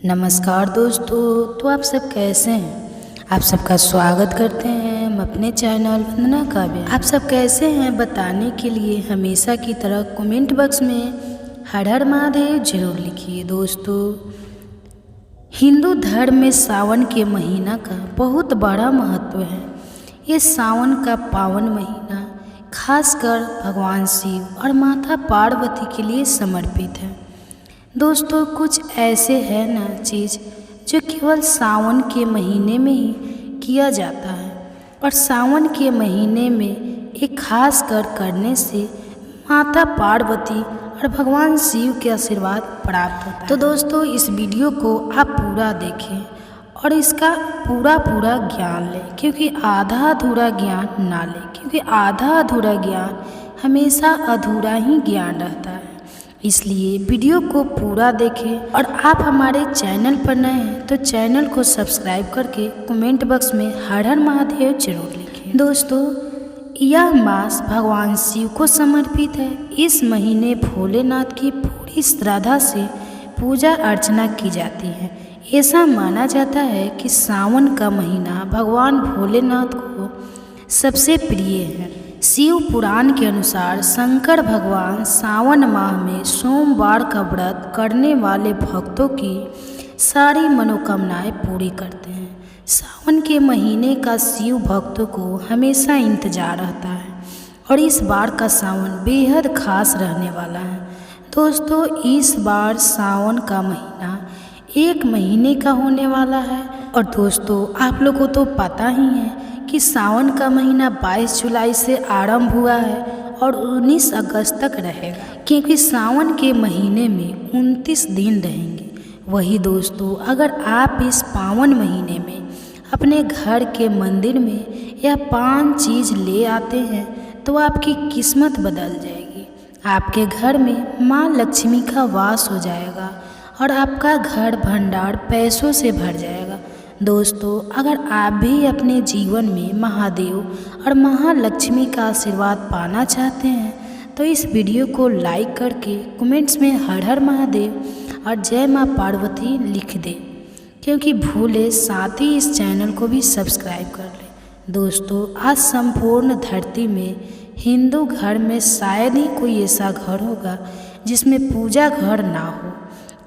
नमस्कार दोस्तों। तो आप सब कैसे हैं? आप सबका स्वागत करते हैं हम अपने चैनल वंदना काव्य। आप सब कैसे हैं बताने के लिए हमेशा की तरह कमेंट बॉक्स में हर हर महादेव जरूर लिखिए। दोस्तों, हिंदू धर्म में सावन के महीना का बहुत बड़ा महत्व है। ये सावन का पावन महीना खासकर भगवान शिव और माता पार्वती के लिए समर्पित है। दोस्तों, कुछ ऐसे है ना चीज़ जो केवल सावन के महीने में ही किया जाता है और सावन के महीने में एक खास करने से माता पार्वती और भगवान शिव के आशीर्वाद प्राप्त होता है। तो दोस्तों, इस वीडियो को आप पूरा देखें और इसका पूरा ज्ञान लें, क्योंकि आधा अधूरा ज्ञान ना लें, क्योंकि आधा अधूरा ज्ञान हमेशा अधूरा ही ज्ञान रहता है। इसलिए वीडियो को पूरा देखें और आप हमारे चैनल पर नए हैं तो चैनल को सब्सक्राइब करके कमेंट बॉक्स में हर हर महादेव जरूर लिखें। दोस्तों, यह मास भगवान शिव को समर्पित है। इस महीने भोलेनाथ की पूरी श्रद्धा से पूजा अर्चना की जाती है। ऐसा माना जाता है कि सावन का महीना भगवान भोलेनाथ को सबसे प्रिय है। शिव पुराण के अनुसार शंकर भगवान सावन माह में सोमवार का व्रत करने वाले भक्तों की सारी मनोकामनाएं पूरी करते हैं। सावन के महीने का शिव भक्तों को हमेशा इंतजार रहता है और इस बार का सावन बेहद खास रहने वाला है। दोस्तों, इस बार सावन का महीना 1 महीने का होने वाला है और दोस्तों, आप लोगों को तो पता ही है कि सावन का महीना 22 जुलाई से आरंभ हुआ है और 19 अगस्त तक रहेगा, क्योंकि सावन के महीने में 29 दिन रहेंगे। वही दोस्तों, अगर आप इस पावन महीने में अपने घर के मंदिर में यह 5 चीज़ ले आते हैं तो आपकी किस्मत बदल जाएगी। आपके घर में माँ लक्ष्मी का वास हो जाएगा और आपका घर भंडार पैसों से भर जाएगा। दोस्तों, अगर आप भी अपने जीवन में महादेव और महालक्ष्मी का आशीर्वाद पाना चाहते हैं तो इस वीडियो को लाइक करके कमेंट्स में हर हर महादेव और जय माँ पार्वती लिख दें, क्योंकि भूले साथ ही इस चैनल को भी सब्सक्राइब कर लें। दोस्तों, आज संपूर्ण धरती में हिंदू घर में शायद ही कोई ऐसा घर होगा जिसमें पूजा घर ना हो,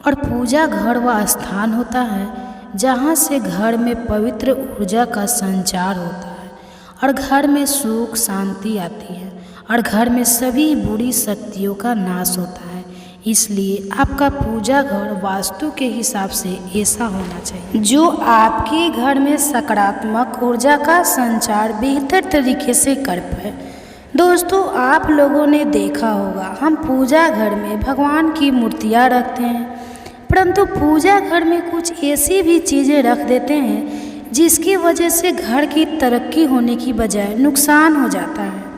और पूजा घर वह स्थान होता है जहाँ से घर में पवित्र ऊर्जा का संचार होता है और घर में सुख शांति आती है और घर में सभी बुरी शक्तियों का नाश होता है। इसलिए आपका पूजा घर वास्तु के हिसाब से ऐसा होना चाहिए जो आपके घर में सकारात्मक ऊर्जा का संचार बेहतर तरीके से कर पाए। दोस्तों, आप लोगों ने देखा होगा हम पूजा घर में भगवान की मूर्तियाँ रखते हैं, परंतु पूजा घर में कुछ ऐसी भी चीज़ें रख देते हैं जिसकी वजह से घर की तरक्की होने की बजाय नुकसान हो जाता है।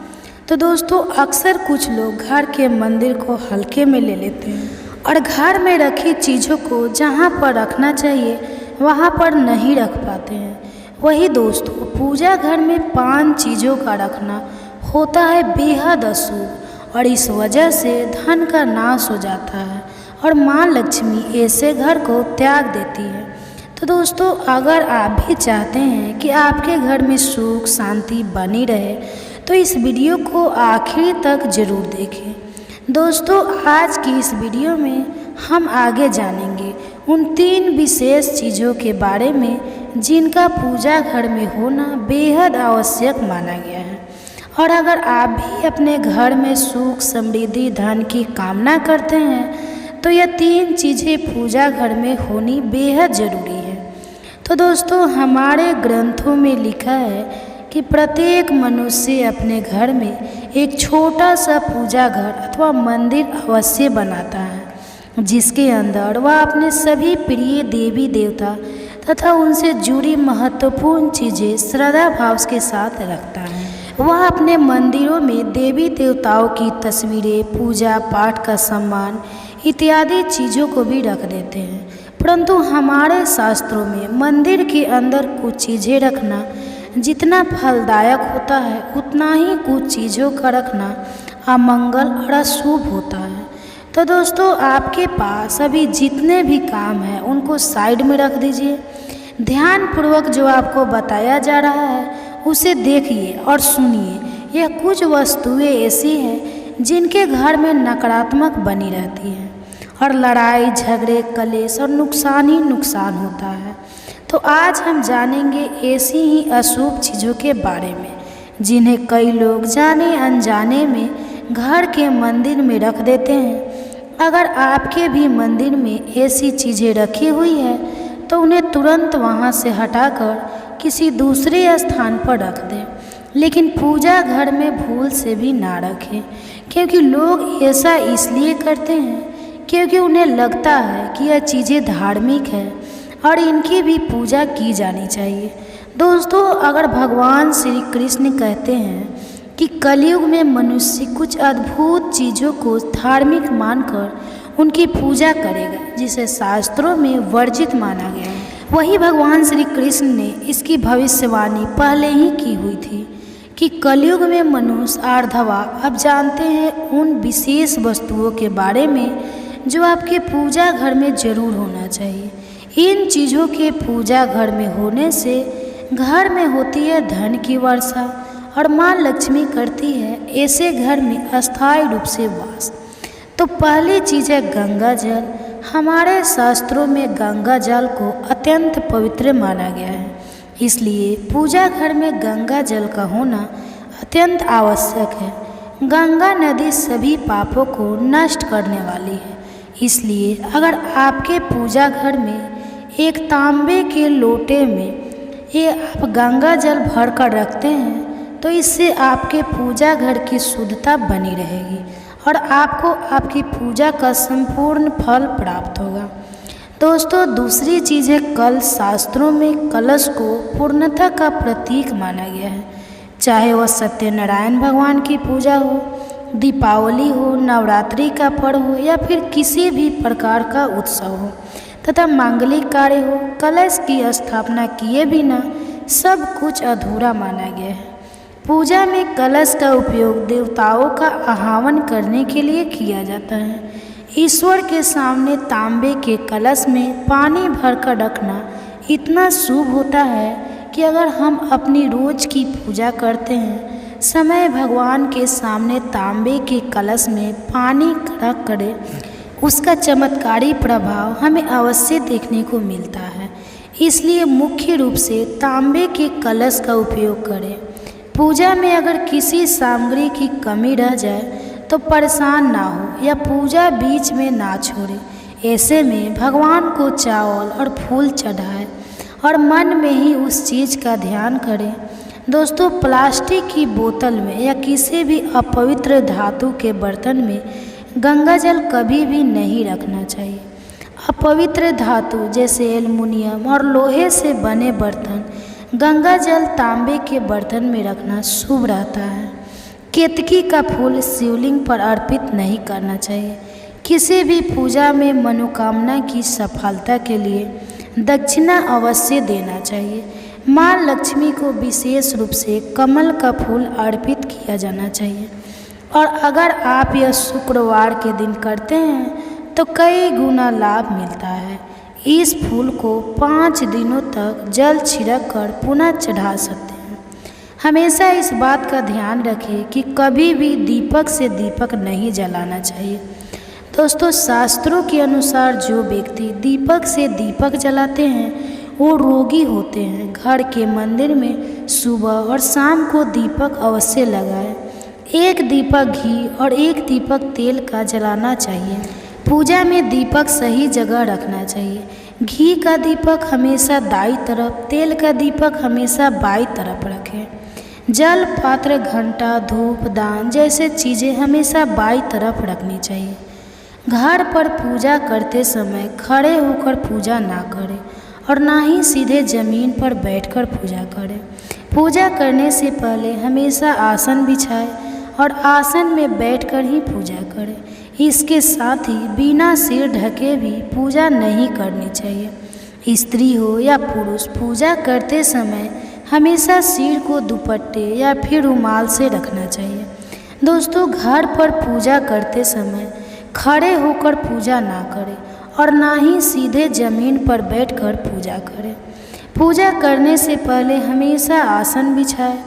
तो दोस्तों, अक्सर कुछ लोग घर के मंदिर को हल्के में ले लेते हैं और घर में रखी चीज़ों को जहां पर रखना चाहिए वहां पर नहीं रख पाते हैं। वही दोस्तों, पूजा घर में 5 चीज़ों का रखना होता है बेहद अशुभ और इस वजह से धन का नाश हो जाता है और माँ लक्ष्मी ऐसे घर को त्याग देती है। तो दोस्तों, अगर आप भी चाहते हैं कि आपके घर में सुख शांति बनी रहे तो इस वीडियो को आखिर तक जरूर देखें। दोस्तों, आज की इस वीडियो में हम आगे जानेंगे उन 3 विशेष चीज़ों के बारे में जिनका पूजा घर में होना बेहद आवश्यक माना गया है। और अगर आप भी अपने घर में सुख समृद्धि धन की कामना करते हैं तो यह 3 चीज़ें पूजा घर में होनी बेहद ज़रूरी है। तो दोस्तों, हमारे ग्रंथों में लिखा है कि प्रत्येक मनुष्य अपने घर में एक छोटा सा पूजा घर अथवा मंदिर अवश्य बनाता है, जिसके अंदर वह अपने सभी प्रिय देवी देवता तथा उनसे जुड़ी महत्वपूर्ण चीज़ें श्रद्धा भाव के साथ रखता है। वह अपने मंदिरों में देवी देवताओं की तस्वीरें, पूजा पाठ का सम्मान इत्यादि चीज़ों को भी रख देते हैं, परंतु हमारे शास्त्रों में मंदिर के अंदर कुछ चीज़ें रखना जितना फलदायक होता है उतना ही कुछ चीज़ों का रखना अमंगल और अशुभ होता है। तो दोस्तों आपके पास अभी जितने भी काम हैं उनको साइड में रख दीजिए। ध्यानपूर्वक जो आपको बताया जा रहा है उसे देखिए और सुनिए। यह कुछ वस्तुएं ऐसी हैं जिनके घर में नकारात्मक बनी रहती हैं और लड़ाई झगड़े कलेश और नुकसान ही नुकसान होता है। तो आज हम जानेंगे ऐसी ही अशुभ चीज़ों के बारे में जिन्हें कई लोग जाने अनजाने में घर के मंदिर में रख देते हैं। अगर आपके भी मंदिर में ऐसी चीज़ें रखी हुई है तो उन्हें तुरंत वहां से हटाकर किसी दूसरे स्थान पर रख दें, लेकिन पूजा घर में भूल से भी ना रखें, क्योंकि लोग ऐसा इसलिए करते हैं क्योंकि उन्हें लगता है कि यह चीज़ें धार्मिक है और इनकी भी पूजा की जानी चाहिए। दोस्तों अगर भगवान श्री कृष्ण कहते हैं कि कलयुग में मनुष्य कुछ अद्भुत चीज़ों को धार्मिक मानकर उनकी पूजा करेगा जिसे शास्त्रों में वर्जित माना गया है, वही भगवान श्री कृष्ण ने इसकी भविष्यवाणी पहले ही की हुई थी कि कलयुग में मनुष्य आर्धवा अब जानते हैं उन विशेष वस्तुओं के बारे में जो आपके पूजा घर में जरूर होना चाहिए। इन चीज़ों के पूजा घर में होने से घर में होती है धन की वर्षा और माँ लक्ष्मी करती है ऐसे घर में अस्थायी रूप से वास। तो पहली चीज़ है गंगा जल। हमारे शास्त्रों में गंगा जल को अत्यंत पवित्र माना गया है, इसलिए पूजा घर में गंगा जल का होना अत्यंत आवश्यक है। गंगा नदी सभी पापों को नष्ट करने वाली है, इसलिए अगर आपके पूजा घर में एक तांबे के लोटे में ये आप गंगा जल भर कर रखते हैं तो इससे आपके पूजा घर की शुद्धता बनी रहेगी और आपको आपकी पूजा का संपूर्ण फल प्राप्त होगा। दोस्तों दूसरी चीज़ है कल। शास्त्रों में कलश को पूर्णता का प्रतीक माना गया है, चाहे वह सत्यनारायण भगवान की पूजा हो, दीपावली हो, नवरात्रि का पर्व हो या फिर किसी भी प्रकार का उत्सव हो तथा मांगलिक कार्य हो। कलश की स्थापना किए बिना सब कुछ अधूरा माना गया है। पूजा में कलश का उपयोग देवताओं का आह्वान करने के लिए किया जाता है। ईश्वर के सामने तांबे के कलश में पानी भरकर रखना इतना शुभ होता है कि अगर हम अपनी रोज की पूजा करते हैं समय भगवान के सामने तांबे के कलश में पानी रख करें, उसका चमत्कारी प्रभाव हमें अवश्य देखने को मिलता है। इसलिए मुख्य रूप से तांबे के कलश का उपयोग करें। पूजा में अगर किसी सामग्री की कमी रह जाए तो परेशान ना हो या पूजा बीच में ना छोड़े। ऐसे में भगवान को चावल और फूल चढ़ाए और मन में ही उस चीज़ का ध्यान करें। दोस्तों प्लास्टिक की बोतल में या किसी भी अपवित्र धातु के बर्तन में गंगा जल कभी भी नहीं रखना चाहिए। अपवित्र धातु जैसे एल्युमिनियम और लोहे से बने बर्तन गंगा जल तांबे के बर्तन में रखना शुभ रहता है। केतकी का फूल शिवलिंग पर अर्पित नहीं करना चाहिए। किसी भी पूजा में मनोकामना की सफलता के लिए दक्षिणा अवश्य देना चाहिए। माँ लक्ष्मी को विशेष रूप से कमल का फूल अर्पित किया जाना चाहिए और अगर आप यह शुक्रवार के दिन करते हैं तो कई गुना लाभ मिलता है। इस फूल को 5 दिनों तक जल छिड़क कर पुनः चढ़ा सकते हैं। हमेशा इस बात का ध्यान रखें कि कभी भी दीपक से दीपक नहीं जलाना चाहिए। दोस्तों शास्त्रों के अनुसार जो व्यक्ति दीपक से दीपक जलाते हैं वो रोगी होते हैं। घर के मंदिर में सुबह और शाम को दीपक अवश्य लगाएं। एक दीपक घी और एक दीपक तेल का जलाना चाहिए। पूजा में दीपक सही जगह रखना चाहिए। घी का दीपक हमेशा दाईं तरफ, तेल का दीपक हमेशा बाईं तरफ रखें। जल पात्र, घंटा, धूप दान जैसे चीज़ें हमेशा बाईं तरफ रखनी चाहिए। घर पर पूजा करते समय खड़े होकर पूजा ना करें और ना ही सीधे ज़मीन पर बैठकर पूजा करें। पूजा करने से पहले हमेशा आसन बिछाएं और आसन में बैठकर ही पूजा करें। इसके साथ ही बिना सिर ढके भी पूजा नहीं करनी चाहिए। स्त्री हो या पुरुष पूजा करते समय हमेशा सिर को दुपट्टे या फिर रुमाल से रखना चाहिए। दोस्तों घर पर पूजा करते समय खड़े होकर पूजा ना करें और ना ही सीधे जमीन पर बैठकर पूजा करें। पूजा करने से पहले हमेशा आसन बिछाएं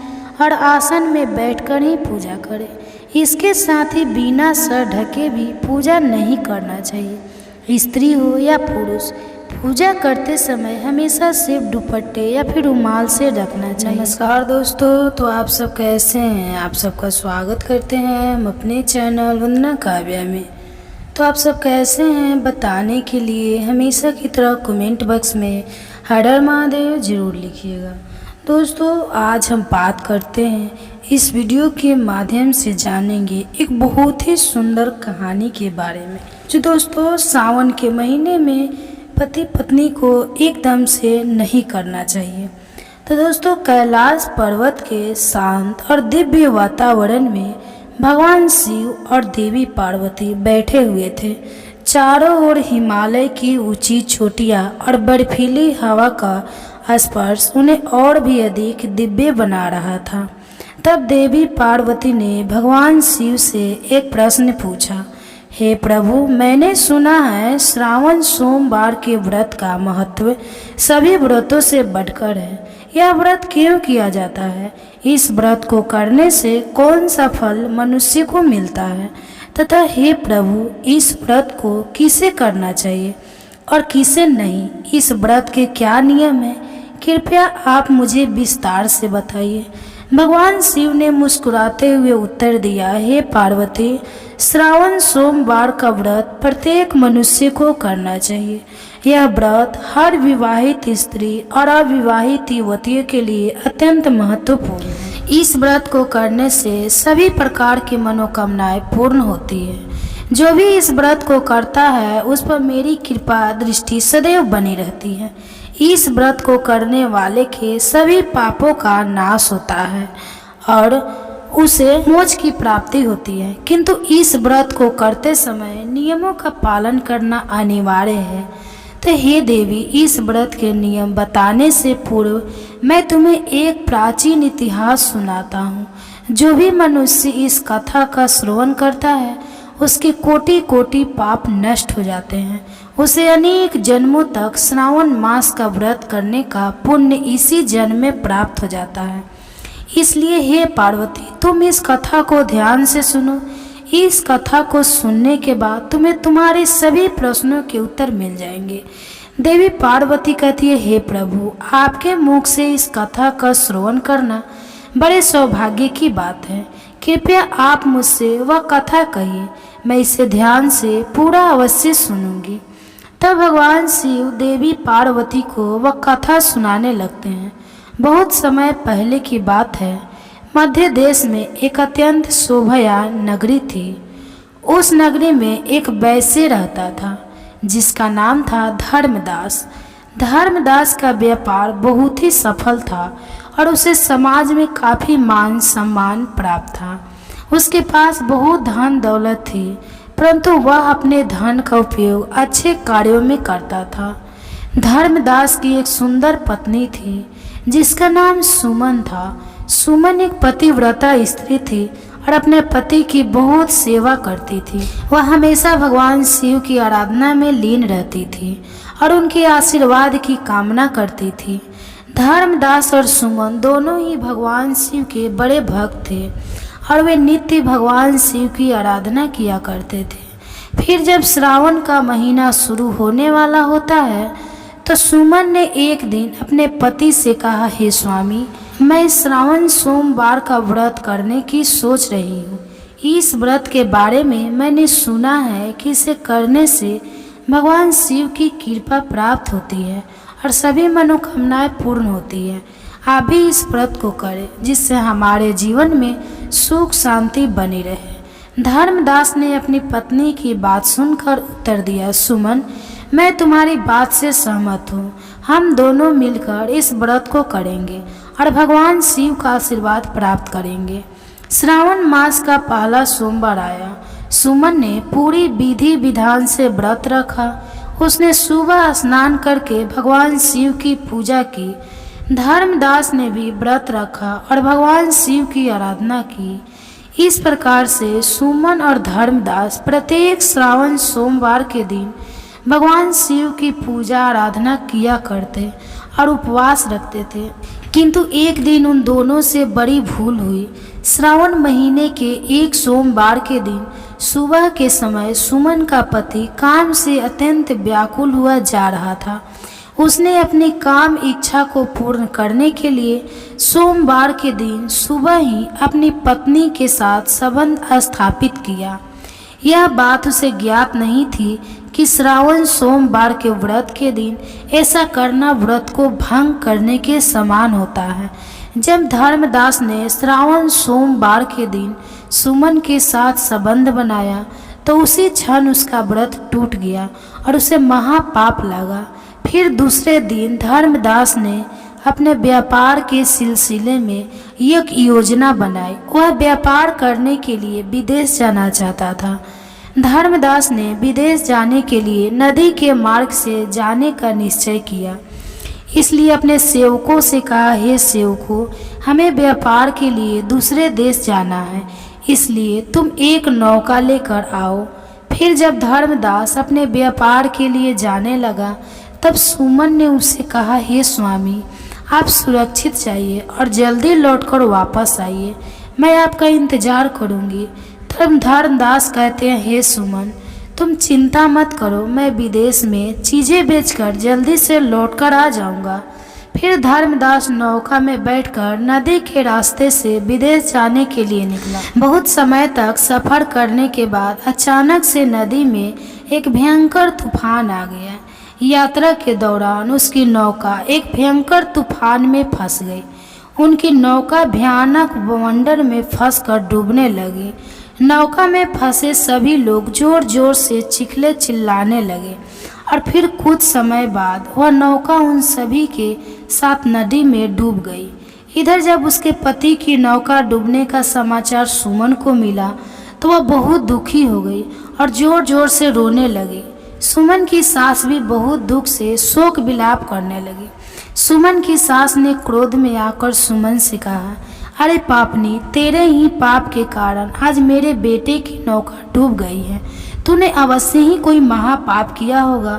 और आसन में बैठकर ही पूजा करें। इसके साथ ही बिना सर ढके भी पूजा नहीं करना चाहिए। स्त्री हो या पुरुष, पूजा करते समय हमेशा सिर्फ दुपट्टे या फिर रुमाल से रखना चाहिए। नमस्कार दोस्तों, तो आप सब कैसे हैं? आप सबका स्वागत करते हैं हम अपने चैनल वंदना काव्या में। तो आप सब कैसे हैं बताने के लिए हमेशा की तरह कमेंट बॉक्स में हर हर महादेव जरूर लिखिएगा। दोस्तों, आज हम बात करते हैं, इस वीडियो के माध्यम से जानेंगे एक बहुत ही सुंदर कहानी के बारे में, जो दोस्तों सावन के महीने में पति पत्नी को एकदम से नहीं करना चाहिए। तो दोस्तों, कैलाश पर्वत के शांत और दिव्य वातावरण में भगवान शिव और देवी पार्वती बैठे हुए थे। चारों ओर हिमालय की ऊंची चोटियां और बर्फीली हवा का स्पर्श उन्हें और भी अधिक दिव्य बना रहा था। तब देवी पार्वती ने भगवान शिव से एक प्रश्न पूछा, हे प्रभु, मैंने सुना है श्रावण सोमवार के व्रत का महत्व सभी व्रतों से बढ़कर है। यह व्रत क्यों किया जाता है? इस व्रत को करने से कौन सा फल मनुष्य को मिलता है? तथा हे प्रभु, इस व्रत को किसे करना चाहिए और किसे नहीं? इस व्रत के क्या नियम हैं? कृपया आप मुझे विस्तार से बताइए। भगवान शिव ने मुस्कुराते हुए उत्तर दिया, हे पार्वती, श्रावण सोमवार का व्रत प्रत्येक मनुष्य को करना चाहिए। यह व्रत हर विवाहित स्त्री और अविवाहित युवतियों के लिए अत्यंत महत्वपूर्ण है। इस व्रत को करने से सभी प्रकार की मनोकामनाएं पूर्ण होती है। जो भी इस व्रत को करता है उस पर मेरी कृपा दृष्टि सदैव बनी रहती है। इस व्रत को करने वाले के सभी पापों का नाश होता है और उसे मोक्ष की प्राप्ति होती है। किंतु इस व्रत को करते समय नियमों का पालन करना अनिवार्य है। तो हे देवी, इस व्रत के नियम बताने से पूर्व मैं तुम्हें एक प्राचीन इतिहास सुनाता हूँ। जो भी मनुष्य इस कथा का श्रवण करता है उसके कोटि कोटि पाप नष्ट हो जाते हैं। उसे अनेक जन्मों तक श्रावण मास का व्रत करने का पुण्य इसी जन्म में प्राप्त हो जाता है। इसलिए हे पार्वती, तुम इस कथा को ध्यान से सुनो। इस कथा को सुनने के बाद तुम्हें तुम्हारे सभी प्रश्नों के उत्तर मिल जाएंगे। देवी पार्वती कहती है, हे प्रभु, आपके मुख से इस कथा का श्रवण करना बड़े सौभाग्य की बात है। कृपया आप मुझसे वह कथा कहिए, मैं इसे ध्यान से पूरा अवश्य सुनूंगी। तब भगवान शिव देवी पार्वती को वह कथा सुनाने लगते हैं। बहुत समय पहले की बात है। मध्य देश में एक अत्यंत शोभायान नगरी थी। उस नगरी में एक वैश्य रहता था जिसका नाम था धर्मदास। धर्मदास का व्यापार बहुत ही सफल था और उसे समाज में काफ़ी मान सम्मान प्राप्त था। उसके पास बहुत धन दौलत थी, परंतु वह अपने धन का उपयोग अच्छे कार्यों में करता था। धर्मदास की एक सुंदर पत्नी थी जिसका नाम सुमन था। सुमन एक पतिव्रता स्त्री थी और अपने पति की बहुत सेवा करती थी। वह हमेशा भगवान शिव की आराधना में लीन रहती थी और उनके आशीर्वाद की कामना करती थी। धर्मदास और सुमन दोनों ही भगवान शिव के बड़े भक्त थे और वे नित्य भगवान शिव की आराधना किया करते थे। फिर जब श्रावण का महीना शुरू होने वाला होता है तो सुमन ने एक दिन अपने पति से कहा, हे स्वामी, मैं श्रावण सोमवार का व्रत करने की सोच रही हूँ। इस व्रत के बारे में मैंने सुना है कि इसे करने से भगवान शिव की कृपा प्राप्त होती है और सभी मनोकामनाएं पूर्ण होती है। आप भी इस व्रत को करें जिससे हमारे जीवन में सुख शांति बनी रहे। धर्मदास ने अपनी पत्नी की बात सुनकर उत्तर दिया, सुमन, मैं तुम्हारी बात से सहमत हूँ। हम दोनों मिलकर इस व्रत को करेंगे और भगवान शिव का आशीर्वाद प्राप्त करेंगे। श्रावण मास का पहला सोमवार आया। सुमन ने पूरी विधि विधान से व्रत रखा। उसने सुबह स्नान करके भगवान शिव की पूजा की। धर्मदास ने भी व्रत रखा और भगवान शिव की आराधना की। इस प्रकार से सुमन और धर्मदास प्रत्येक श्रावण सोमवार के दिन भगवान शिव की पूजा आराधना किया करते और उपवास रखते थे। किंतु एक दिन उन दोनों से बड़ी भूल हुई। श्रावण महीने के एक सोमवार के दिन सुबह के समय सुमन का पति काम से अत्यंत व्याकुल हुआ जा रहा था। उसने अपनी काम इच्छा को पूर्ण करने के लिए सोमवार के दिन सुबह ही अपनी पत्नी के साथ संबंध स्थापित किया। यह बात उसे ज्ञात नहीं थी कि श्रावण सोमवार के व्रत के दिन ऐसा करना व्रत को भंग करने के समान होता है। जब धर्मदास ने श्रावण सोमवार के दिन सुमन के साथ संबंध बनाया तो उसी क्षण उसका व्रत टूट गया और उसे महापाप लगा। फिर दूसरे दिन धर्मदास ने अपने व्यापार के सिलसिले में एक योजना बनाई। वह व्यापार करने के लिए विदेश जाना चाहता था। धर्मदास ने विदेश जाने के लिए नदी के मार्ग से जाने का निश्चय किया। इसलिए अपने सेवकों से कहा, हे सेवकों, हमें व्यापार के लिए दूसरे देश जाना है, इसलिए तुम एक नौका लेकर आओ। फिर जब धर्मदास अपने व्यापार के लिए जाने लगा तब सुमन ने उससे कहा, हे स्वामी, आप सुरक्षित जाइए और जल्दी लौटकर वापस आइए, मैं आपका इंतजार करूंगी। तब धर्मदास कहते हैं, हे सुमन, तुम चिंता मत करो, मैं विदेश में चीज़ें बेचकर जल्दी से लौटकर आ जाऊंगा। फिर धर्मदास नौका में बैठकर नदी के रास्ते से विदेश जाने के लिए निकला। बहुत समय तक सफर करने के बाद अचानक से नदी में एक भयंकर तूफान आ गया। यात्रा के दौरान उसकी नौका एक भयंकर तूफान में फंस गई। उनकी नौका भयानक बवंडर में फंसकर डूबने लगी। नौका में फंसे सभी लोग जोर जोर से चीखने चिल्लाने लगे और फिर कुछ समय बाद वह नौका उन सभी के साथ नदी में डूब गई। इधर जब उसके पति की नौका डूबने का समाचार सुमन को मिला तो वह बहुत दुखी हो गई और जोर जोर से रोने लगी। सुमन की सास भी बहुत दुख से शोक विलाप करने लगी। सुमन की सास ने क्रोध में आकर सुमन से कहा, अरे पापनी, तेरे ही पाप के कारण आज मेरे बेटे की नौका डूब गई है। तूने अवश्य ही कोई महापाप किया होगा।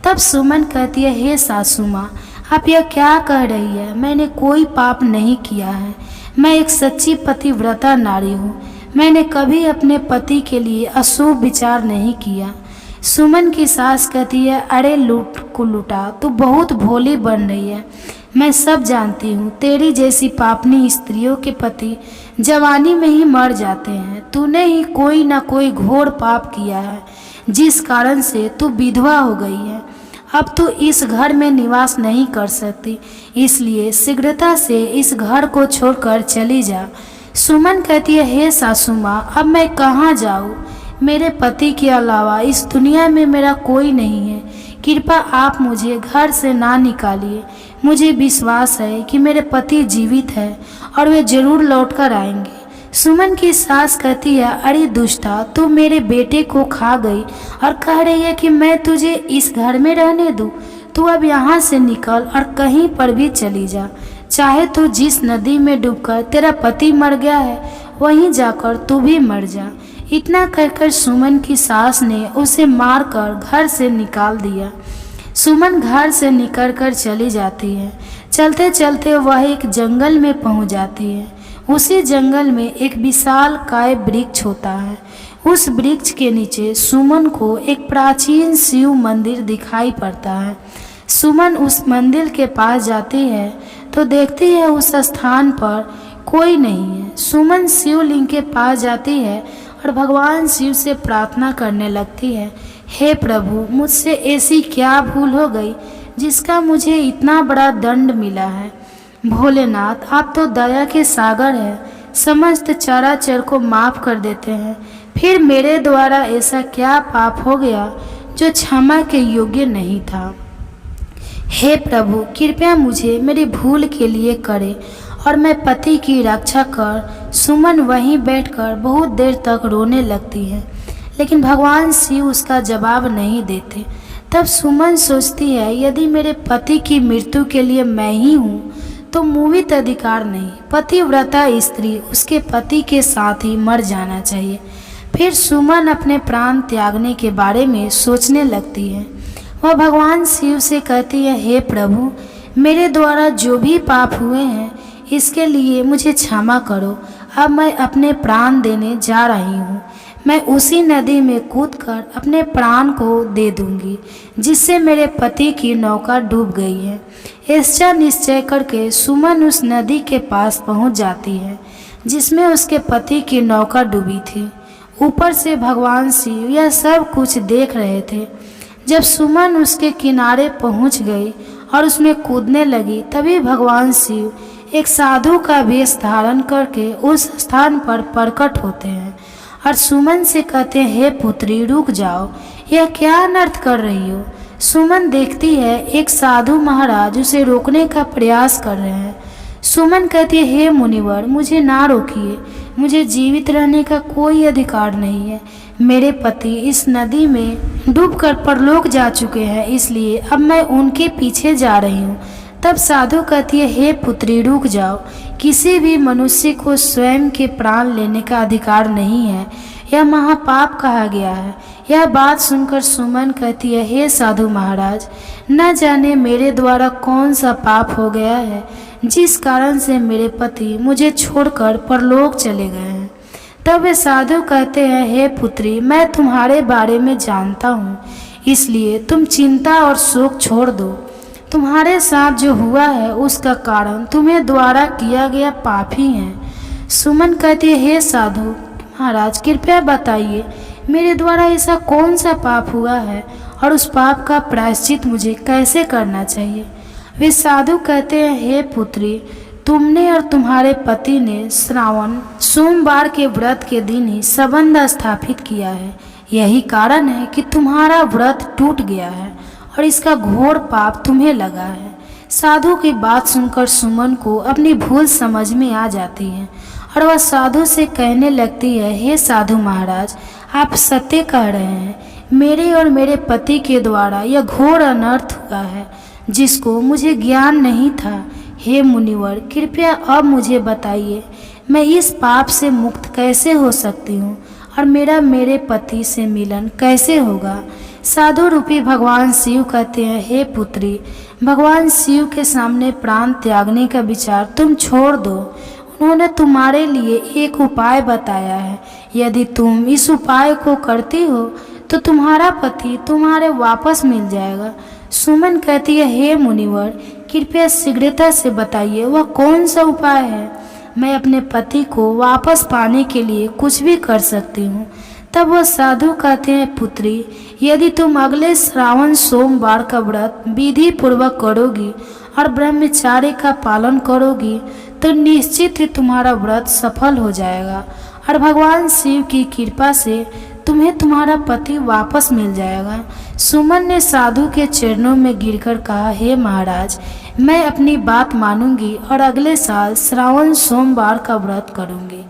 तब सुमन कहती है, हे सासू माँ, आप यह क्या कह रही है? मैंने कोई पाप नहीं किया है। मैं एक सच्ची पतिव्रता नारी हूँ। मैंने कभी अपने पति के लिए अशुभ विचार नहीं किया। सुमन की सास कहती है, अरे लूट को लूटा, तू बहुत भोली बन रही है। मैं सब जानती हूँ, तेरी जैसी पापनी स्त्रियों के पति जवानी में ही मर जाते हैं। तूने ही कोई ना कोई घोर पाप किया है जिस कारण से तू विधवा हो गई है। अब तू इस घर में निवास नहीं कर सकती, इसलिए शीघ्रता से इस घर को छोड़कर चली जा। सुमन कहती है, हे सासू माँ, अब मैं कहाँ जाऊँ? मेरे पति के अलावा इस दुनिया में मेरा कोई नहीं है। कृपया आप मुझे घर से ना निकालिए। मुझे विश्वास है कि मेरे पति जीवित है और वे जरूर लौटकर आएंगे। सुमन की सास कहती है, अरे दुष्टा, तू मेरे बेटे को खा गई और कह रही है कि मैं तुझे इस घर में रहने दूँ। तू अब यहाँ से निकल और कहीं पर भी चली जा। चाहे तू जिस नदी में डूबकर तेरा पति मर गया है वहीं जाकर तू भी मर जा। इतना कहकर सुमन की सास ने उसे मारकर घर से निकाल दिया। सुमन घर से निकलकर चली जाती है। चलते चलते वह एक जंगल में पहुंच जाती है। उसी जंगल में एक विशाल काय वृक्ष होता है। उस वृक्ष के नीचे सुमन को एक प्राचीन शिव मंदिर दिखाई पड़ता है। सुमन उस मंदिर के पास जाती है तो देखती है उस स्थान पर कोई नहीं है। सुमन शिवलिंग के पास जाती है और भगवान शिव से प्रार्थना करने लगती है, हे प्रभु, मुझसे ऐसी क्या भूल हो गई जिसका मुझे इतना बड़ा दंड मिला है। भोलेनाथ, आप तो दया के सागर हैं, समस्त चराचर को माफ़ कर देते हैं। फिर मेरे द्वारा ऐसा क्या पाप हो गया जो क्षमा के योग्य नहीं था। हे प्रभु, कृपया मुझे मेरी भूल के लिए करें और मैं पति की रक्षा कर। सुमन वहीं बैठकर बहुत देर तक रोने लगती है, लेकिन भगवान शिव उसका जवाब नहीं देते। तब सुमन सोचती है, यदि मेरे पति की मृत्यु के लिए मैं ही हूँ तो मूवित अधिकार नहीं। पतिव्रता स्त्री उसके पति के साथ ही मर जाना चाहिए। फिर सुमन अपने प्राण त्यागने के बारे में सोचने लगती है। वह भगवान शिव से कहती है, हे प्रभु, मेरे द्वारा जो भी पाप हुए हैं इसके लिए मुझे क्षमा करो। अब मैं अपने प्राण देने जा रही हूँ। मैं उसी नदी में कूदकर अपने प्राण को दे दूंगी जिससे मेरे पति की नौका डूब गई है। ऐसा निश्चय करके सुमन उस नदी के पास पहुँच जाती है जिसमें उसके पति की नौका डूबी थी। ऊपर से भगवान शिव यह सब कुछ देख रहे थे। जब सुमन उसके किनारे पहुँच गई और उसमें कूदने लगी, तभी भगवान शिव एक साधु का वेश धारण करके उस स्थान पर प्रकट होते हैं और सुमन से कहते हैं, हे पुत्री, रुक जाओ, यह क्या अनर्थ कर रही हो। सुमन देखती है एक साधु महाराज उसे रोकने का प्रयास कर रहे हैं। सुमन कहती है, हे मुनिवर, मुझे ना रोकिए, मुझे जीवित रहने का कोई अधिकार नहीं है। मेरे पति इस नदी में डूबकर परलोक जा चुके हैं, इसलिए अब मैं उनके पीछे जा रही हूँ। तब साधु कहती है, हे पुत्री, रुक जाओ, किसी भी मनुष्य को स्वयं के प्राण लेने का अधिकार नहीं है, यह महापाप कहा गया है। यह बात सुनकर सुमन कहती है, हे साधु महाराज, न जाने मेरे द्वारा कौन सा पाप हो गया है जिस कारण से मेरे पति मुझे छोड़कर परलोक चले गए हैं। तब वे साधु कहते हैं, हे पुत्री, मैं तुम्हारे बारे में जानता हूँ, इसलिए तुम चिंता और शोक छोड़ दो। तुम्हारे साथ जो हुआ है उसका कारण तुम्हें द्वारा किया गया पाप ही है। सुमन कहती है, हे साधु महाराज, कृपया बताइए, मेरे द्वारा ऐसा कौन सा पाप हुआ है और उस पाप का प्रायश्चित मुझे कैसे करना चाहिए। वे साधु कहते हैं, हे पुत्री, तुमने और तुम्हारे पति ने श्रावण सोमवार के व्रत के दिन ही संबंध स्थापित किया है। यही कारण है कि तुम्हारा व्रत टूट गया है और इसका घोर पाप तुम्हें लगा है। साधु की बात सुनकर सुमन को अपनी भूल समझ में आ जाती है और वह साधु से कहने लगती है, हे साधु महाराज, आप सत्य कह रहे हैं, मेरे और मेरे पति के द्वारा यह घोर अनर्थ हुआ है जिसको मुझे ज्ञान नहीं था। हे मुनिवर, कृपया अब मुझे बताइए, मैं इस पाप से मुक्त कैसे हो सकती हूँ और मेरा मेरे पति से मिलन कैसे होगा। साधु रूपी भगवान शिव कहते हैं, हे पुत्री, भगवान शिव के सामने प्राण त्यागने का विचार तुम छोड़ दो। उन्होंने तुम्हारे लिए एक उपाय बताया है। यदि तुम इस उपाय को करती हो तो तुम्हारा पति तुम्हारे वापस मिल जाएगा। सुमन कहती है, हे मुनिवर, कृपया शीघ्रता से बताइए, वह कौन सा उपाय है। मैं अपने पति को वापस पाने के लिए कुछ भी कर सकती हूँ। तब वह साधु कहते हैं, पुत्री, यदि तुम अगले श्रावण सोमवार का व्रत विधि पूर्वक करोगी और ब्रह्मचार्य का पालन करोगी तो निश्चित ही तुम्हारा व्रत सफल हो जाएगा और भगवान शिव की कृपा से तुम्हें तुम्हारा पति वापस मिल जाएगा। सुमन ने साधु के चरणों में गिरकर कहा, हे महाराज, मैं अपनी बात मानूंगी और अगले साल श्रावण सोमवार का व्रत करूंगी।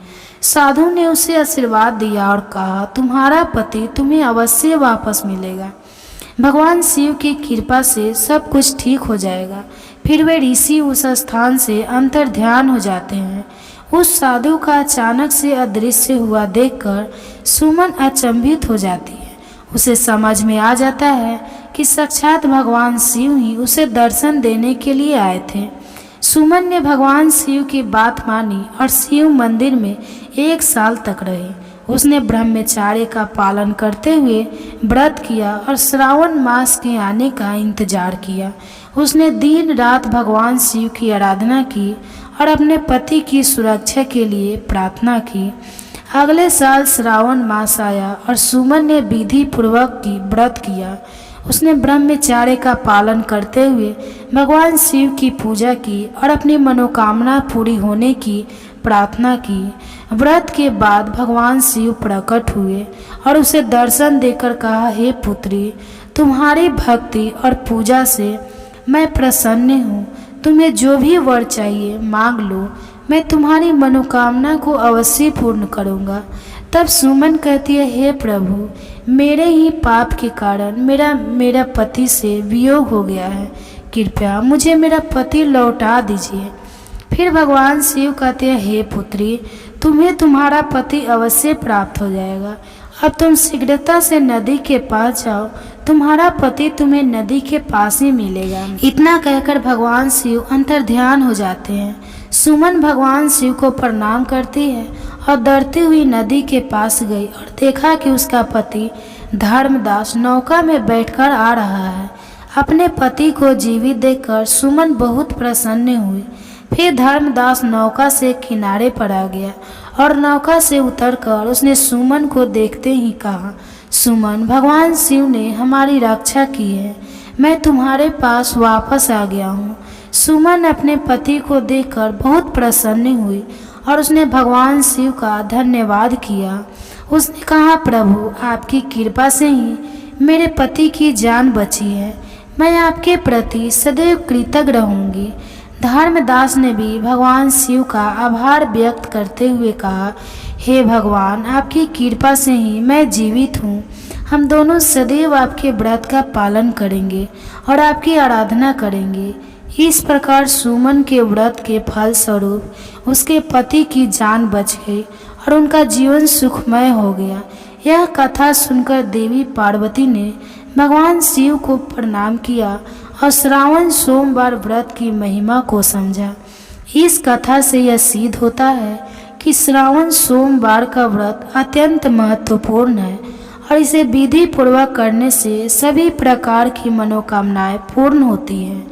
साधु ने उसे आशीर्वाद दिया और कहा, तुम्हारा पति तुम्हें अवश्य वापस मिलेगा। भगवान शिव की कृपा से सब कुछ ठीक हो जाएगा। फिर वे ऋषि उस स्थान से अंतर्ध्यान हो जाते हैं। उस साधु का अचानक से अदृश्य हुआ देखकर सुमन अचंभित हो जाती है। उसे समझ में आ जाता है कि साक्षात भगवान शिव ही उसे दर्शन देने के लिए आए थे। सुमन ने भगवान शिव की बात मानी और शिव मंदिर में 1 साल तक रही। उसने ब्रह्मचार्य का पालन करते हुए व्रत किया और श्रावण मास के आने का इंतजार किया। उसने दिन रात भगवान शिव की आराधना की और अपने पति की सुरक्षा के लिए प्रार्थना की। अगले साल श्रावण मास आया और सुमन ने विधि पूर्वक की व्रत किया। उसने ब्रह्मचार्य का पालन करते हुए भगवान शिव की पूजा की और अपनी मनोकामना पूरी होने की प्रार्थना की। व्रत के बाद भगवान शिव प्रकट हुए और उसे दर्शन देकर कहा, हे पुत्री, तुम्हारी भक्ति और पूजा से मैं प्रसन्न हूँ। तुम्हें जो भी वर चाहिए मांग लो, मैं तुम्हारी मनोकामना को अवश्य पूर्ण करूँगा। तब सुमन कहती है, हे प्रभु, मेरे ही पाप के कारण मेरा पति से वियोग हो गया है। कृपया मुझे मेरा पति लौटा दीजिए। फिर भगवान शिव कहते हैं, हे पुत्री, तुम्हें तुम्हारा पति अवश्य प्राप्त हो जाएगा। अब तुम शीघ्रता से नदी के पास जाओ, तुम्हारा पति तुम्हें नदी के पास ही मिलेगा। इतना कहकर भगवान शिव अंतर्ध्यान हो जाते हैं। सुमन भगवान शिव को प्रणाम करती है और डरती हुई नदी के पास गई और देखा कि उसका पति धर्मदास नौका में बैठकर आ रहा है। अपने पति को जीवित देखकर सुमन बहुत प्रसन्न हुई। फिर धर्मदास नौका से किनारे पर आ गया और नौका से उतरकर उसने सुमन को देखते ही कहा, सुमन, भगवान शिव ने हमारी रक्षा की है, मैं तुम्हारे पास वापस आ गया हूँ। सुमन अपने पति को देखकर बहुत प्रसन्न हुई और उसने भगवान शिव का धन्यवाद किया। उसने कहा, प्रभु, आपकी कृपा से ही मेरे पति की जान बची है, मैं आपके प्रति सदैव कृतज्ञ रहूंगी। धर्मदास ने भी भगवान शिव का आभार व्यक्त करते हुए कहा, हे भगवान, आपकी कृपा से ही मैं जीवित हूँ। हम दोनों सदैव आपके व्रत का पालन करेंगे और आपकी आराधना करेंगे। इस प्रकार सुमन के व्रत के फल स्वरूप उसके पति की जान बच गई और उनका जीवन सुखमय हो गया। यह कथा सुनकर देवी पार्वती ने भगवान शिव को प्रणाम किया और श्रावण सोमवार व्रत की महिमा को समझा। इस कथा से यह सिद्ध होता है कि श्रावण सोमवार का व्रत अत्यंत महत्वपूर्ण है और इसे विधि पूर्वक करने से सभी प्रकार की मनोकामनाएं पूर्ण होती हैं।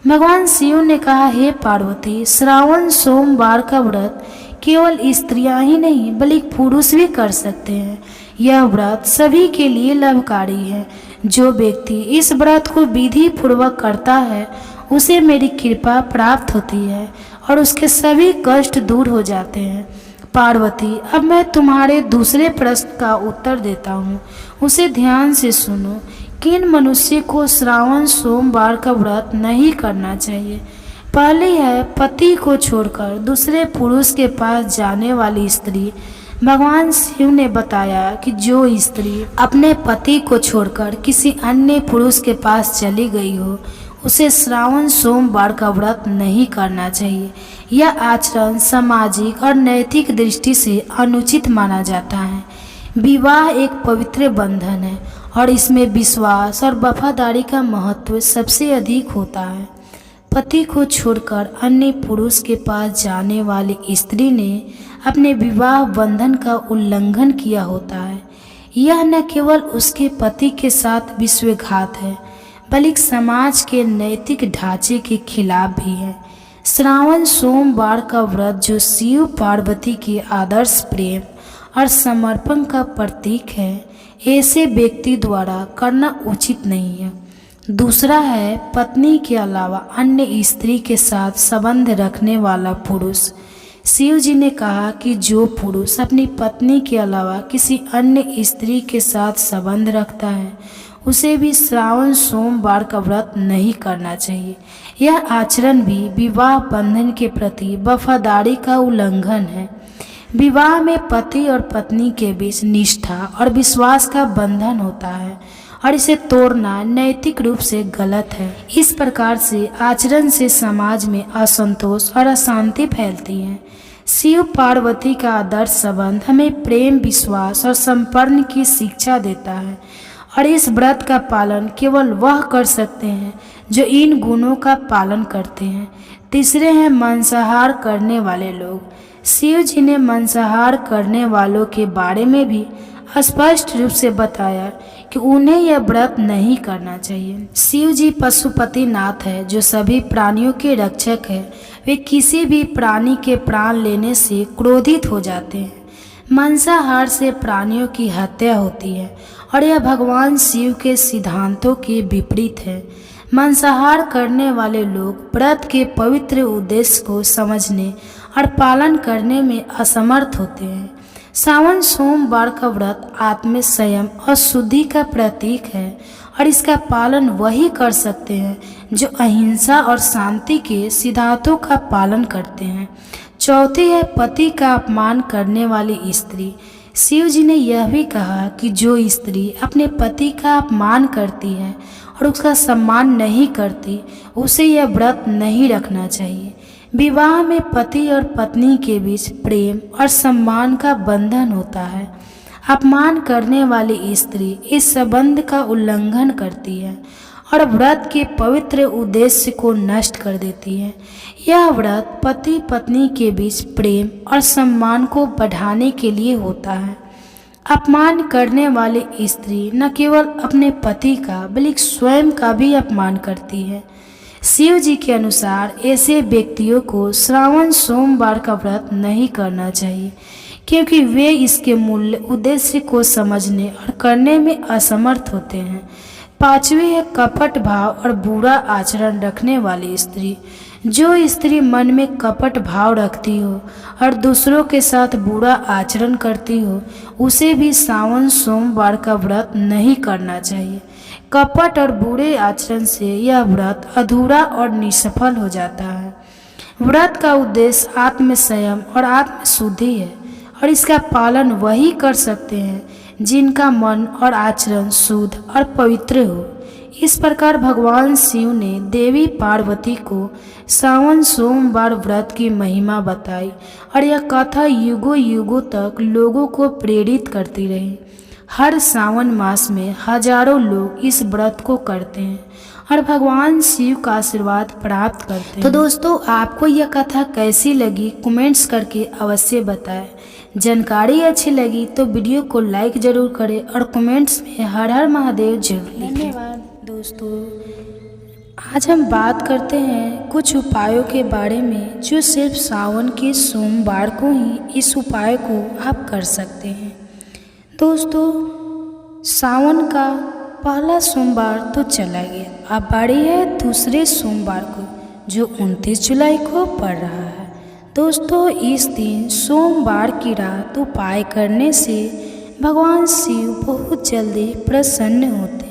भगवान शिव ने कहा, हे पार्वती, श्रावण सोमवार का व्रत केवल स्त्रियां ही नहीं बल्कि पुरुष भी कर सकते हैं। यह व्रत सभी के लिए लाभकारी है। जो व्यक्ति इस व्रत को विधि पूर्वक करता है उसे मेरी कृपा प्राप्त होती है और उसके सभी कष्ट दूर हो जाते हैं। पार्वती, अब मैं तुम्हारे दूसरे प्रश्न का उत्तर देता हूँ, उसे ध्यान से सुनो। किन मनुष्य को श्रावण सोमवार का व्रत नहीं करना चाहिए? पहली है पति को छोड़कर दूसरे पुरुष के पास जाने वाली स्त्री। भगवान शिव ने बताया कि जो स्त्री अपने पति को छोड़कर किसी अन्य पुरुष के पास चली गई हो उसे श्रावण सोमवार का व्रत नहीं करना चाहिए। यह आचरण सामाजिक और नैतिक दृष्टि से अनुचित माना जाता है। विवाह एक पवित्र बंधन है और इसमें विश्वास और वफादारी का महत्व सबसे अधिक होता है। पति को छोड़कर अन्य पुरुष के पास जाने वाली स्त्री ने अपने विवाह बंधन का उल्लंघन किया होता है। यह न केवल उसके पति के साथ विश्वासघात है बल्कि समाज के नैतिक ढांचे के खिलाफ भी है। श्रावण सोमवार का व्रत जो शिव पार्वती के आदर्श प्रेम और समर्पण का प्रतीक है, ऐसे व्यक्ति द्वारा करना उचित नहीं है। दूसरा है पत्नी के अलावा अन्य स्त्री के साथ संबंध रखने वाला पुरुष। शिव जी ने कहा कि जो पुरुष अपनी पत्नी के अलावा किसी अन्य स्त्री के साथ संबंध रखता है उसे भी श्रावण सोमवार का व्रत नहीं करना चाहिए। यह आचरण भी विवाह बंधन के प्रति वफादारी का उल्लंघन है। विवाह में पति और पत्नी के बीच निष्ठा और विश्वास का बंधन होता है और इसे तोड़ना नैतिक रूप से गलत है। इस प्रकार से आचरण से समाज में असंतोष और अशांति फैलती है। शिव पार्वती का आदर्श संबंध हमें प्रेम, विश्वास और समर्पण की शिक्षा देता है और इस व्रत का पालन केवल वह कर सकते हैं जो इन गुणों का पालन करते हैं। तीसरे हैं मांसाहार करने वाले लोग। शिव जी ने मांसाहार करने वालों के बारे में भी स्पष्ट रूप से बताया कि उन्हें यह व्रत नहीं करना चाहिए। शिव जी पशुपति नाथ है जो सभी प्राणियों के रक्षक है। वे किसी भी प्राणी के प्राण लेने से क्रोधित हो जाते हैं। मांसाहार से प्राणियों की हत्या होती है और यह भगवान शिव के सिद्धांतों के विपरीत है। मांसाहार करने वाले लोग व्रत के पवित्र उद्देश्य को समझने और पालन करने में असमर्थ होते हैं। श्रावण सोमवार का व्रत आत्म संयम और शुद्धि का प्रतीक है और इसका पालन वही कर सकते हैं जो अहिंसा और शांति के सिद्धांतों का पालन करते हैं। चौथी है पति का अपमान करने वाली स्त्री। शिव जी ने यह भी कहा कि जो स्त्री अपने पति का अपमान करती है और उसका सम्मान नहीं करती उसे यह व्रत नहीं रखना चाहिए। विवाह में पति और पत्नी के बीच प्रेम और सम्मान का बंधन होता है। अपमान करने वाली स्त्री इस संबंध का उल्लंघन करती है और व्रत के पवित्र उद्देश्य को नष्ट कर देती है। यह व्रत पति पत्नी के बीच प्रेम और सम्मान को बढ़ाने के लिए होता है। अपमान करने वाली स्त्री न केवल अपने पति का बल्कि स्वयं का भी अपमान करती है। शिव जी के अनुसार ऐसे व्यक्तियों को श्रावण सोमवार का व्रत नहीं करना चाहिए, क्योंकि वे इसके मूल उद्देश्य को समझने और करने में असमर्थ होते हैं। पांचवी है कपट भाव और बुरा आचरण रखने वाली स्त्री। जो स्त्री मन में कपट भाव रखती हो और दूसरों के साथ बुरा आचरण करती हो, उसे भी सावन सोमवार का व्रत नहीं करना चाहिए। कपट और बुरे आचरण से यह व्रत अधूरा और निष्फल हो जाता है। व्रत का उद्देश्य आत्मसंयम और आत्मशुद्धि है और इसका पालन वही कर सकते हैं जिनका मन और आचरण शुद्ध और पवित्र हो। इस प्रकार भगवान शिव ने देवी पार्वती को सावन सोमवार व्रत की महिमा बताई और यह कथा युगों युगों तक लोगों को प्रेरित करती रही। हर सावन मास में हजारों लोग इस व्रत को करते हैं और भगवान शिव का आशीर्वाद प्राप्त करते हैं। तो दोस्तों, आपको यह कथा कैसी लगी कमेंट्स करके अवश्य बताएं। जानकारी अच्छी लगी तो वीडियो को लाइक जरूर करें और कमेंट्स में हर हर महादेव जरूर लिखें। धन्यवाद दोस्तों। आज हम बात करते हैं कुछ उपायों के बारे में जो सिर्फ सावन के सोमवार को ही इस उपाय को आप कर सकते हैं। दोस्तों, सावन का पहला सोमवार तो चला गया, अब बारी है दूसरे सोमवार को जो 29 जुलाई को पड़ रहा है। दोस्तों, इस दिन सोमवार की रात उपाय करने से भगवान शिव बहुत जल्दी प्रसन्न होते हैं।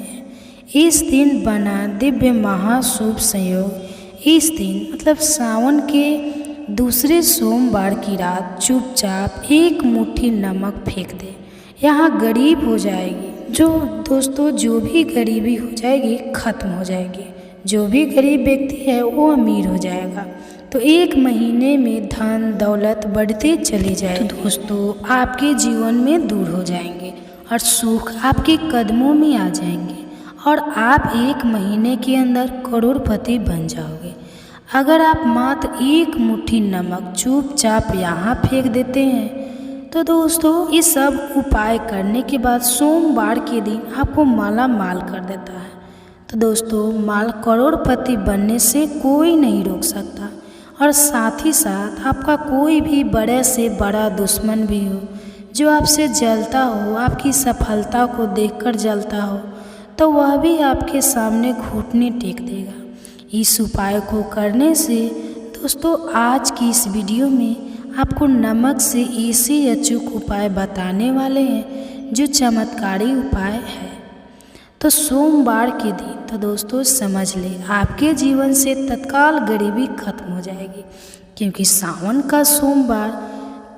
इस दिन बना दिव्य महाशुभ संयोग, इस दिन मतलब सावन के दूसरे सोमवार की रात चुपचाप एक मुट्ठी नमक फेंक दे, यहाँ गरीब हो जाएगी। दोस्तों जो भी गरीबी हो जाएगी खत्म हो जाएगी। जो भी गरीब व्यक्ति है वो अमीर हो जाएगा। तो एक महीने में धन दौलत बढ़ते चले जाए। तो दोस्तों, आपके जीवन में दूर हो जाएंगे और सुख आपके कदमों में आ जाएंगे और आप एक महीने के अंदर करोड़पति बन जाओगे। अगर आप मात्र एक मुट्ठी नमक चुपचाप यहाँ फेंक देते हैं तो दोस्तों, ये सब उपाय करने के बाद सोमवार के दिन आपको माला माल कर देता है। तो दोस्तों, माल करोड़पति बनने से कोई नहीं रोक सकता और साथ ही साथ आपका कोई भी बड़े से बड़ा दुश्मन भी हो जो आपसे जलता हो, आपकी सफलता को देखकर जलता हो, तो वह भी आपके सामने घुटने टेक देगा। इस उपाय को करने से दोस्तों, आज की इस वीडियो में आपको नमक से ऐसे अचूक उपाय बताने वाले हैं जो चमत्कारी उपाय है। तो सोमवार के दिन तो दोस्तों समझ लें आपके जीवन से तत्काल गरीबी खत्म हो जाएगी, क्योंकि सावन का सोमवार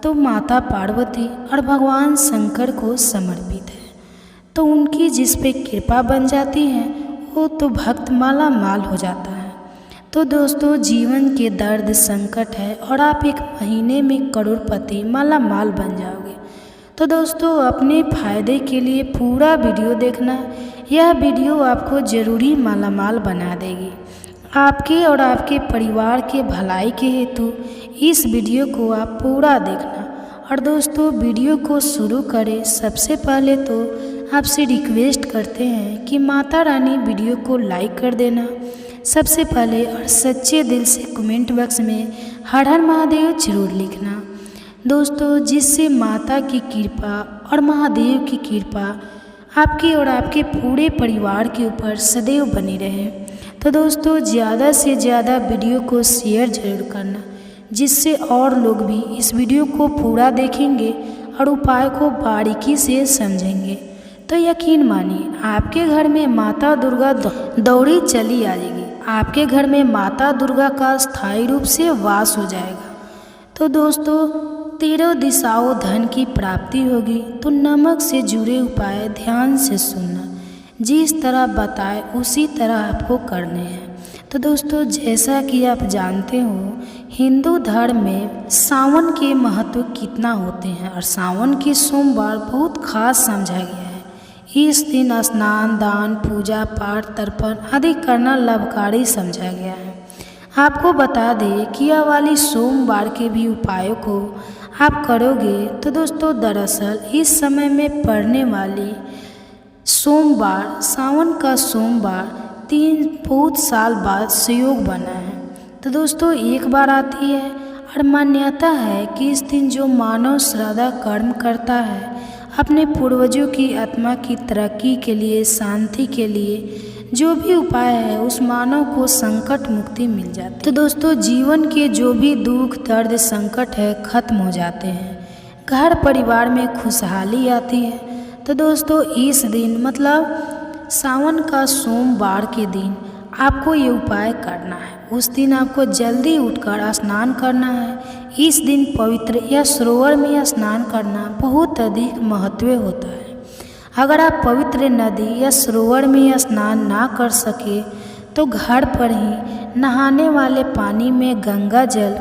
तो माता पार्वती और भगवान शंकर को समर्पित है। तो उनकी जिस पे कृपा बन जाती है वो तो भक्त माला माल हो जाता है। तो दोस्तों, जीवन के दर्द संकट है और आप एक महीने में करोड़पति माला माल बन जाओगे। तो दोस्तों, अपने फायदे के लिए पूरा वीडियो देखना। यह वीडियो आपको ज़रूरी माला माल बना देगी। आपके और आपके परिवार के भलाई के हेतु इस वीडियो को आप पूरा देखना। और दोस्तों, वीडियो को शुरू करें सबसे पहले तो आपसे रिक्वेस्ट करते हैं कि माता रानी वीडियो को लाइक कर देना सबसे पहले, और सच्चे दिल से कमेंट बॉक्स में हर हर महादेव जरूर लिखना दोस्तों, जिससे माता की कृपा और महादेव की कृपा आपके और आपके पूरे परिवार के ऊपर सदैव बनी रहे। तो दोस्तों, ज़्यादा से ज़्यादा वीडियो को शेयर जरूर करना, जिससे और लोग भी इस वीडियो को पूरा देखेंगे और उपाय को बारीकी से समझेंगे। तो यकीन मानिए आपके घर में माता दुर्गा दौड़ी चली आ जाएगी। आपके घर में माता दुर्गा का स्थायी रूप से वास हो जाएगा। तो दोस्तों, 13 दिशाओं धन की प्राप्ति होगी। तो नमक से जुड़े उपाय ध्यान से सुनना, जिस तरह बताए उसी तरह आपको करने हैं। तो दोस्तों, जैसा कि आप जानते हो, हिंदू धर्म में सावन के महत्व कितना होते हैं और सावन के सोमवार बहुत खास समझा गया है। इस दिन स्नान, दान, पूजा पाठ, तर्पण आदि करना लाभकारी समझा गया है। आपको बता दें कि यह वाली सोमवार के भी उपायों को आप करोगे तो दोस्तों, दरअसल इस समय में पड़ने वाली सोमवार, सावन का सोमवार 3 बहुत साल बाद संयोग बना है। तो दोस्तों, एक बार आती है और मान्यता है कि इस दिन जो मानव श्रद्धा कर्म करता है, अपने पूर्वजों की आत्मा की तरक्की के लिए, शांति के लिए जो भी उपाय है, उस मानव को संकट मुक्ति मिल जाती है। तो दोस्तों, जीवन के जो भी दुख, दर्द, संकट है खत्म हो जाते हैं, घर परिवार में खुशहाली आती है। तो दोस्तों, इस दिन मतलब सावन का सोमवार के दिन आपको ये उपाय करना है। उस दिन आपको जल्दी उठकर स्नान करना है। इस दिन पवित्र या सरोवर में स्नान करना बहुत अधिक महत्व होता है। अगर आप पवित्र नदी या सरोवर में स्नान ना कर सके तो घर पर ही नहाने वाले पानी में गंगा जल